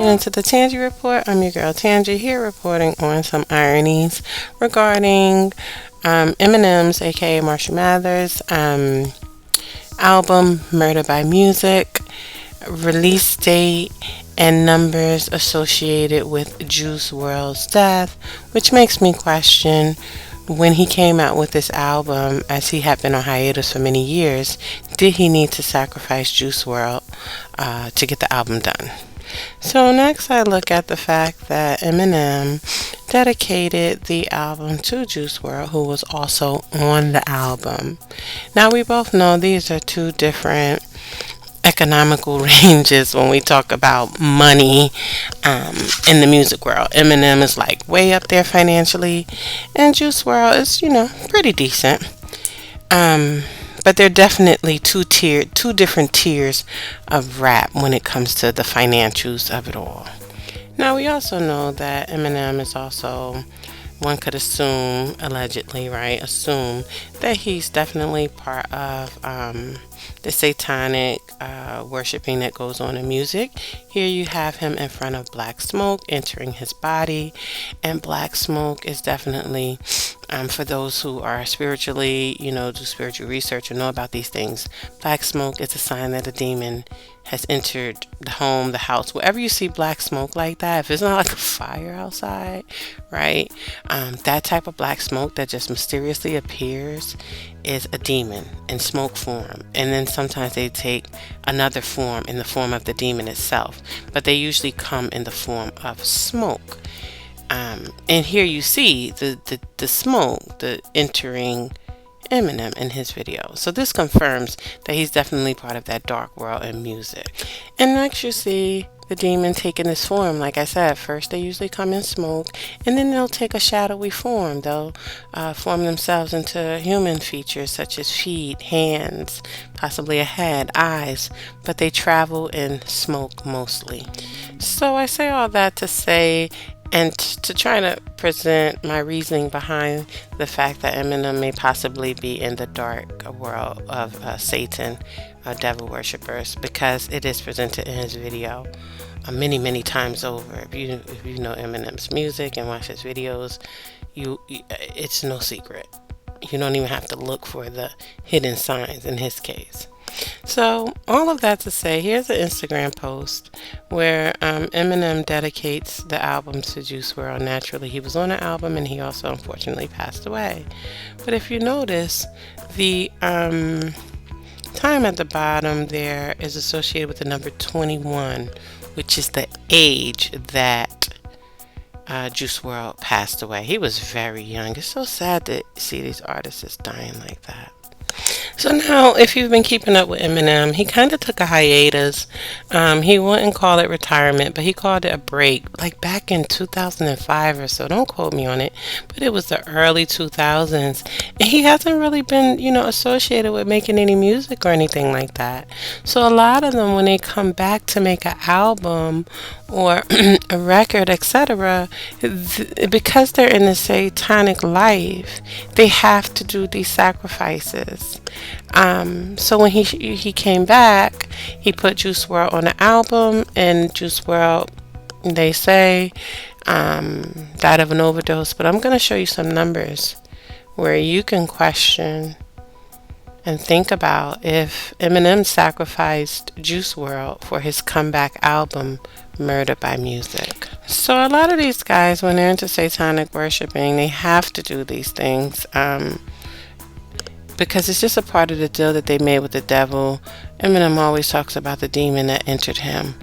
And into the Tangy Report, I'm your girl Tangy here reporting on some ironies regarding Eminem's, aka Marshall Mathers, album Murder by Music, release date, and numbers associated with Juice WRLD's death, which makes me question when he came out with this album, as he had been on hiatus for many years, did he need to sacrifice Juice WRLD to get the album done? So next I look at the fact that Eminem dedicated the album to Juice WRLD, who was also on the album. Now we both know these are two different economical ranges when we talk about money in the music world. Eminem is like way up there financially, and Juice WRLD is, pretty decent. But they're definitely two different tiers of rap when it comes to the financials of it all. Now we also know that Eminem is also, one could assume, allegedly, right? Assume that he's definitely part of the satanic worshiping that goes on in music. Here you have him in front of black smoke entering his body, and black smoke is definitely, for those who are spiritually, do spiritual research or know about these things, black smoke is a sign that a demon has entered the home, the house. Wherever you see black smoke like that, if it's not like a fire outside, right, that type of black smoke that just mysteriously appears is a demon in smoke form. And then sometimes they take another form in the form of the demon itself, but they usually come in the form of smoke. And here you see the smoke, the entering Eminem in his video. So this confirms that he's definitely part of that dark world in music. And next you see the demon taking this form. Like I said, first they usually come in smoke, and then they'll take a shadowy form. They'll form themselves into human features such as feet, hands, possibly a head, eyes, but they travel in smoke mostly. So I say all that to say, and to try to present my reasoning behind the fact that Eminem may possibly be in the dark world of Satan, devil worshippers, because it is presented in his video many times over. If you know Eminem's music and watch his videos, it's no secret. You don't even have to look for the hidden signs in his case. So all of that to say, here's an Instagram post where Eminem dedicates the album to Juice WRLD. Naturally, he was on the album, and he also unfortunately passed away. But if you notice, the time at the bottom there is associated with the number 21, which is the age that Juice WRLD passed away. He was very young. It's so sad to see these artists dying like that. So now, if you've been keeping up with Eminem, he kind of took a hiatus. He wouldn't call it retirement, but he called it a break, like back in 2005 or so. Don't quote me on it, but it was the early 2000s. And he hasn't really been, associated with making any music or anything like that. So a lot of them, when they come back to make an album or a record, etc., because they're in the satanic life, they have to do these sacrifices. So when he came back, he put Juice WRLD on the album, and Juice WRLD, they say, died of an overdose. But I'm going to show you some numbers where you can question and think about if Eminem sacrificed Juice WRLD for his comeback album, Murder by Music. So a lot of these guys, when they're into satanic worshiping, they have to do these things because it's just a part of the deal that they made with the devil. Eminem always talks about the demon that entered him.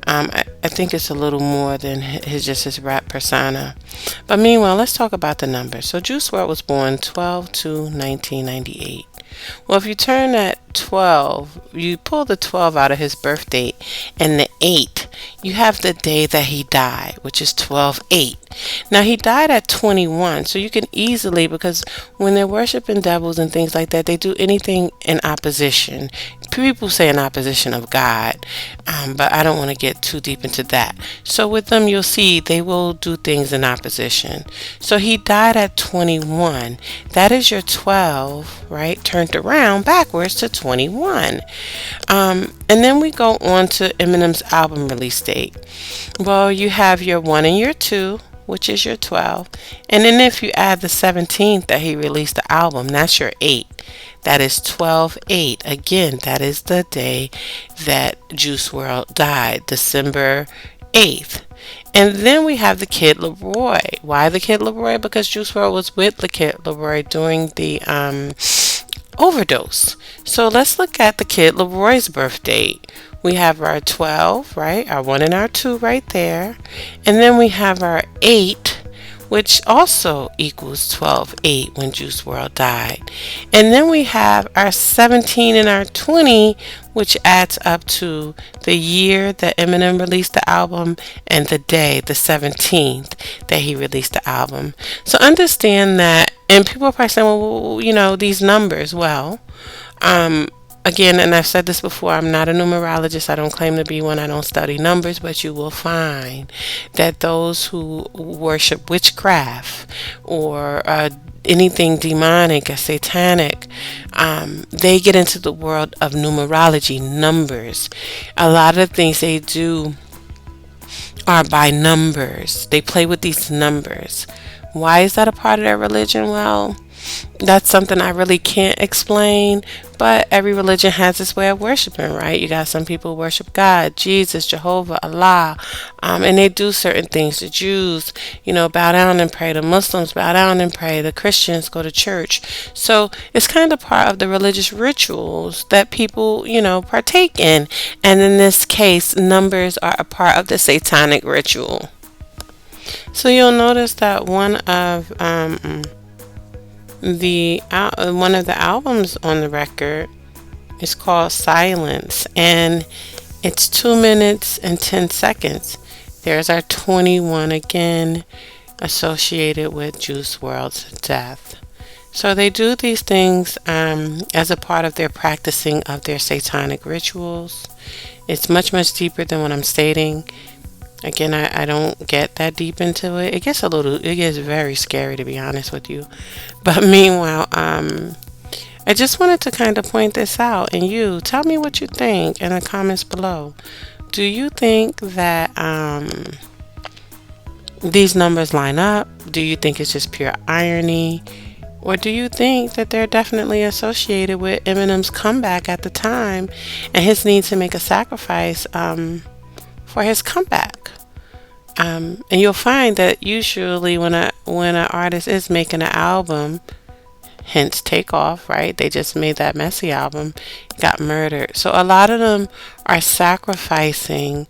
I think it's a little more than his rap persona. But meanwhile, let's talk about the numbers. So Juice WRLD was born 12/2/1998. Well, if you turn that 12, you pull the 12 out of his birth date, and the 8, you have the day that he died, which is 12/8. Now, he died at 21, so you can easily, because when they're worshiping devils and things like that, they do anything in opposition. people say in opposition of God, but I don't want to get too deep into that. So with them, you'll see they will do things in opposition. So he died at 21. That is your 12, right? Turned around backwards to 21. And then we go on to Eminem's album release date. Well, you have your 1 and your 2, which is your 12. And then if you add the 17th that he released the album, that's your 8. That is 12/8. Again, that is the day that Juice WRLD died, December 8th. And then we have the Kid Leroy. Why the Kid Leroy? Because Juice WRLD was with the Kid Leroy during the overdose. So let's look at the Kid Leroy's birth date. We have our 12, right? Our 1 and our 2 right there. And then we have our 8, which also equals 12/8 when Juice WRLD died. And then we have our 17 and our 20, which adds up to the year that Eminem released the album and the day, the 17th, that he released the album. So understand that, and people are probably saying, well, you know, these numbers, well, again, and I've said this before, I'm not a numerologist. I don't claim to be one. I don't study numbers, but you will find that those who worship witchcraft or anything demonic or satanic, they get into the world of numerology, numbers. A lot of things they do are by numbers. They play with these numbers. Why is that a part of their religion? Well, that's something I really can't explain, but every religion has its way of worshiping, right? You got some people who worship God, Jesus, Jehovah, Allah, and they do certain things. The Jews, you know, bow down and pray. The Muslims bow down and pray. The Christians go to church. So it's kind of part of the religious rituals that people, you know, partake in. And in this case, numbers are a part of the satanic ritual. So you'll notice that one of the albums on the record is called Silence, and it's 2 minutes and 10 seconds. There's our 21 again, associated with Juice WRLD's death. So they do these things as a part of their practicing of their satanic rituals. It's much, much deeper than what I'm stating. Again, I don't get that deep into it. It gets very scary, to be honest with you. But meanwhile, I just wanted to kind of point this out. And you, tell me what you think in the comments below. Do you think that these numbers line up? Do you think it's just pure irony? Or do you think that they're definitely associated with Eminem's comeback at the time and his need to make a sacrifice for his comeback? And you'll find that usually when an artist is making an album, hence Takeoff, right? They just made that messy album, got murdered. So a lot of them are sacrificing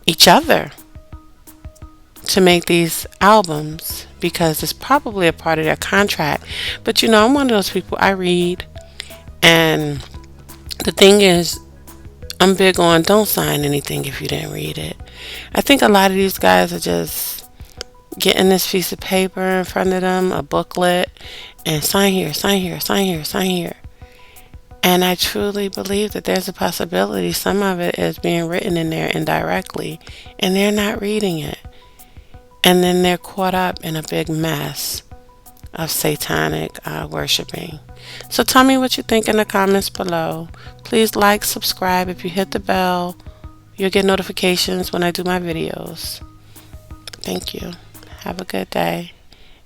each other to make these albums because it's probably a part of their contract. But you know, I'm one of those people, I read, and the thing is, I'm big on don't sign anything if you didn't read it. I think a lot of these guys are just getting this piece of paper in front of them, a booklet, and sign here, sign here, sign here, sign here. And I truly believe that there's a possibility some of it is being written in there indirectly, and they're not reading it. And then they're caught up in a big mess of satanic worshiping. So tell me what you think in the comments below. Please like, subscribe. If you hit the bell, you'll get notifications when I do my videos. Thank you. Have a good day.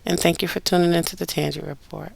And thank you for tuning into the Tangy Report.